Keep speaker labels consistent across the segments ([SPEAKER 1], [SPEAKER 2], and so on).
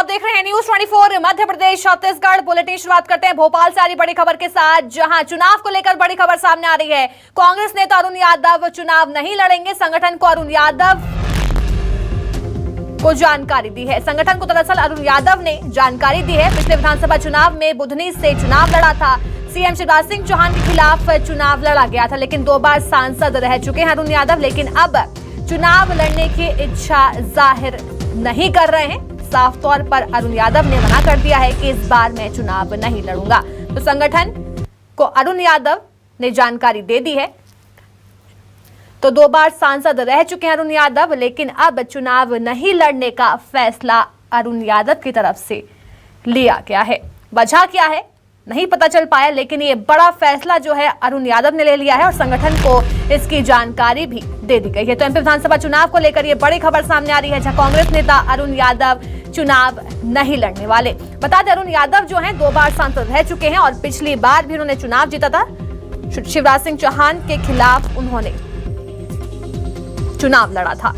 [SPEAKER 1] आप देख रहे हैं न्यूज 24 मध्य प्रदेश छत्तीसगढ़ बुलेटिन। शुरुआत करते हैं भोपाल से आ रही बड़ी खबर के साथ, जहां चुनाव को लेकर बड़ी खबर सामने आ रही है। कांग्रेस नेता अरुण यादव चुनाव नहीं लड़ेंगे। संगठन को अरुण यादव को जानकारी दी है। संगठन को दरअसल अरुण यादव ने जानकारी दी है। पिछले विधानसभा चुनाव में बुधनी से चुनाव लड़ा था। सीएम शिवराज सिंह चौहान के खिलाफ चुनाव लड़ा गया था, लेकिन 2 बार सांसद रह चुके हैं अरुण यादव। लेकिन अब चुनाव लड़ने की इच्छा जाहिर नहीं कर रहे हैं। साफ तौर पर अरुण यादव ने मना कर दिया है कि इस बार मैं चुनाव नहीं लड़ूंगा। तो संगठन को अरुण यादव ने जानकारी दे दी है। तो 2 बार सांसद रह चुके हैं अरुण यादव, लेकिन अब चुनाव नहीं लड़ने का फैसला अरुण यादव की तरफ से लिया गया है। वजह क्या है नहीं पता चल पाया, लेकिन ये बड़ा फैसला जो है अरुण यादव ने ले लिया है और संगठन को इसकी जानकारी भी दे दी गई है। तो एमपी विधानसभा चुनाव को लेकर ये बड़ी खबर सामने आ रही है, जहां कांग्रेस नेता अरुण यादव चुनाव नहीं लड़ने वाले। बता दें, अरुण यादव जो हैं 2 बार सांसद रह चुके हैं और पिछली बार भी उन्होंने चुनाव जीता था। शिवराज सिंह चौहान के खिलाफ उन्होंने चुनाव लड़ा था।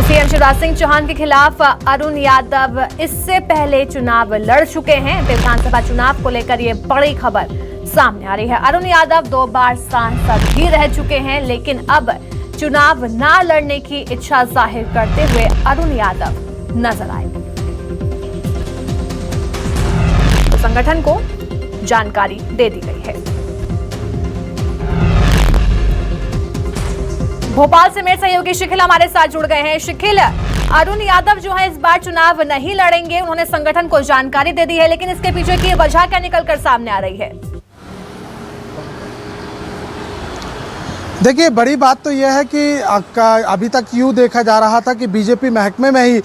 [SPEAKER 1] सीएम शिवराज सिंह चौहान के खिलाफ अरुण यादव इससे पहले चुनाव लड़ चुके हैं। विधानसभा चुनाव को लेकर ये बड़ी खबर सामने आ रही है। अरुण यादव 2 बार सांसद भी रह चुके हैं, लेकिन अब चुनाव ना लड़ने की इच्छा जाहिर करते हुए अरुण यादव नजर आए। तो संगठन को जानकारी दे दी गई है। भोपाल से मेरे सहयोगी शिखिल हमारे साथ जुड़ गए हैं। शिखिल, अरुण यादव जो है इस बार चुनाव नहीं लड़ेंगे, उन्होंने संगठन को जानकारी दे दी है, लेकिन इसके पीछे की वजह क्या निकलकर सामने आ रही है?
[SPEAKER 2] देखिए, बड़ी बात तो यह है कि अभी तक यूँ देखा जा रहा था कि बीजेपी महकमे में ही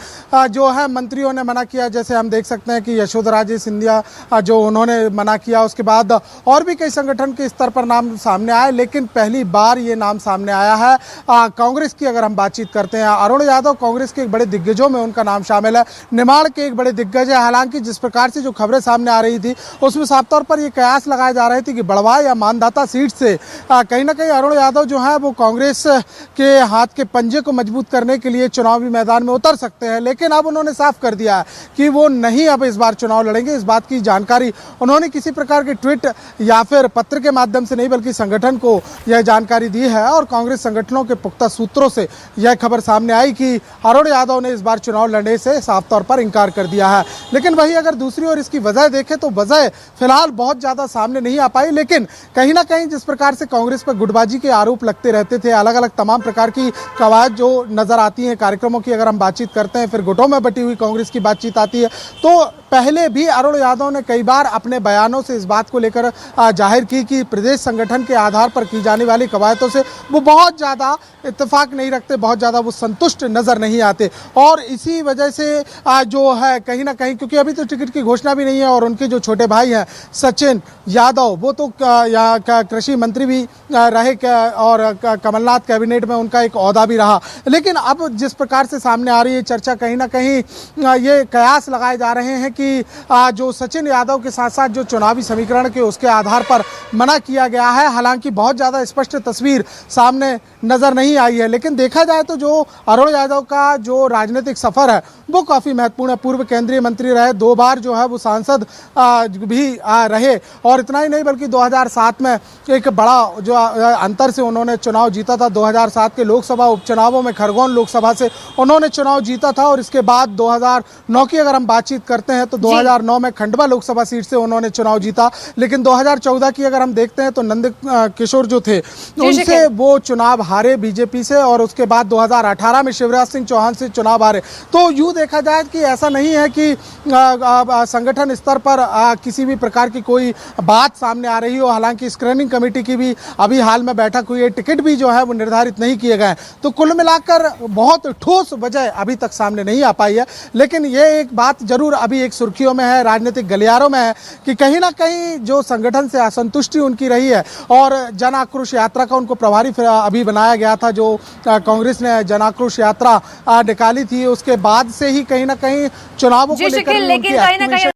[SPEAKER 2] जो है मंत्रियों ने मना किया। जैसे हम देख सकते हैं कि यशोधरा राजे सिंधिया जो उन्होंने मना किया, उसके बाद और भी कई संगठन के स्तर पर नाम सामने आए, लेकिन पहली बार ये नाम सामने आया है कांग्रेस की। अगर हम बातचीत करते हैं, अरुण यादव कांग्रेस के एक बड़े दिग्गजों में उनका नाम शामिल है। निमाड़ के एक बड़े दिग्गज है। हालांकि जिस प्रकार से जो खबरें सामने आ रही थी, उसमें साफ तौर पर ये कयास लगाए जा रहे थे कि बड़वाह या मानदाता सीट से कहीं ना कहीं अरुण यादव जो है वो कांग्रेस के हाथ के पंजे को मजबूत करने के लिए चुनावी मैदान में उतर सकते हैं। लेकिन अब उन्होंने साफ कर दिया है कि वो नहीं अब इस बार चुनाव लड़ेंगे। इस बात की जानकारी उन्होंने किसी प्रकार के ट्वीट या फिर पत्र के माध्यम से नहीं, बल्कि संगठन को यह जानकारी दी है। और कांग्रेस संगठनों के पुख्ता सूत्रों से यह खबर सामने आई कि अरुण यादव ने इस बार चुनाव लड़ने से साफ तौर पर इंकार कर दिया है। लेकिन वही अगर दूसरी ओर इसकी वजह देखें तो वजह फिलहाल बहुत ज़्यादा सामने नहीं आ पाई। लेकिन कहीं ना कहीं जिस प्रकार से कांग्रेस पर गुटबाजी के आरोप लगते रहते थे, अलग अलग तमाम प्रकार की कवायद जो नजर आती हैं कार्यक्रमों की, अगर हम बातचीत करते हैं, फिर गुटों में बटी हुई कांग्रेस की बातचीत आती है, तो पहले भी अरुण यादव ने कई बार अपने बयानों से इस बात को लेकर जाहिर की कि प्रदेश संगठन के आधार पर की जाने वाली कवायदों से वो बहुत ज़्यादा इत्तेफाक नहीं रखते, बहुत ज़्यादा वो संतुष्ट नज़र नहीं आते। और इसी वजह से जो है कहीं ना कहीं, क्योंकि अभी तो टिकट की घोषणा भी नहीं है और उनके जो छोटे भाई हैं सचिन यादव, वो तो कृषि मंत्री भी रहे और कमलनाथ कैबिनेट में उनका एक ओहदा भी रहा। लेकिन अब जिस प्रकार से सामने आ रही है चर्चा, कहीं ना कहीं ये कयास लगाए जा रहे हैं कि जो सचिन यादव के साथ साथ जो चुनावी समीकरण के उसके आधार पर मना किया गया है। हालांकि बहुत ज़्यादा स्पष्ट तस्वीर सामने नज़र नहीं आई है, लेकिन देखा जाए तो जो अरुण यादव का जो राजनीतिक सफ़र है वो काफ़ी महत्वपूर्ण है। पूर्व केंद्रीय मंत्री रहे, 2 बार जो है वो सांसद भी रहे, और इतना ही नहीं बल्कि 2007 में एक बड़ा जो अंतर से उन्होंने चुनाव जीता था। 2007 के लोकसभा उपचुनावों में खरगोन लोकसभा से उन्होंने चुनाव जीता था। और इसके बाद 2009 की अगर हम बातचीत करते हैं तो 2009 में खंडवा लोकसभा सीट से उन्होंने चुनाव जीता। लेकिन 2014 की अगर हम देखते हैं तो नंद किशोर जो थे उनसे वो चुनाव हारे बीजेपी से, और उसके बाद 2018 में शिवराज सिंह चौहान से चुनाव हारे। तो यूँ देखा जाए कि ऐसा नहीं है कि संगठन स्तर पर किसी भी प्रकार की कोई बात सामने आ रही हो। हालांकि स्क्रीनिंग कमेटी की भी अभी हाल में बैठक हुई है, टिकट भी जो है वो निर्धारित नहीं किए गए। तो कुल मिलाकर बहुत ठोस वजह अभी तक सामने नहीं आ पाई है। लेकिन ये एक बात जरूर अभी एक सुर्खियों में है, राजनीतिक गलियारों में है कि कहीं ना कहीं जो संगठन से असंतुष्टि उनकी रही है और जन आक्रोश यात्रा का उनको प्रभारी अभी बनाया गया था। जो कांग्रेस ने जन आक्रोश यात्रा निकाली थी, उसके बाद से ही कहीं ना कहीं चुनावों को लेकर
[SPEAKER 1] लेकिन कहीं ना कहीं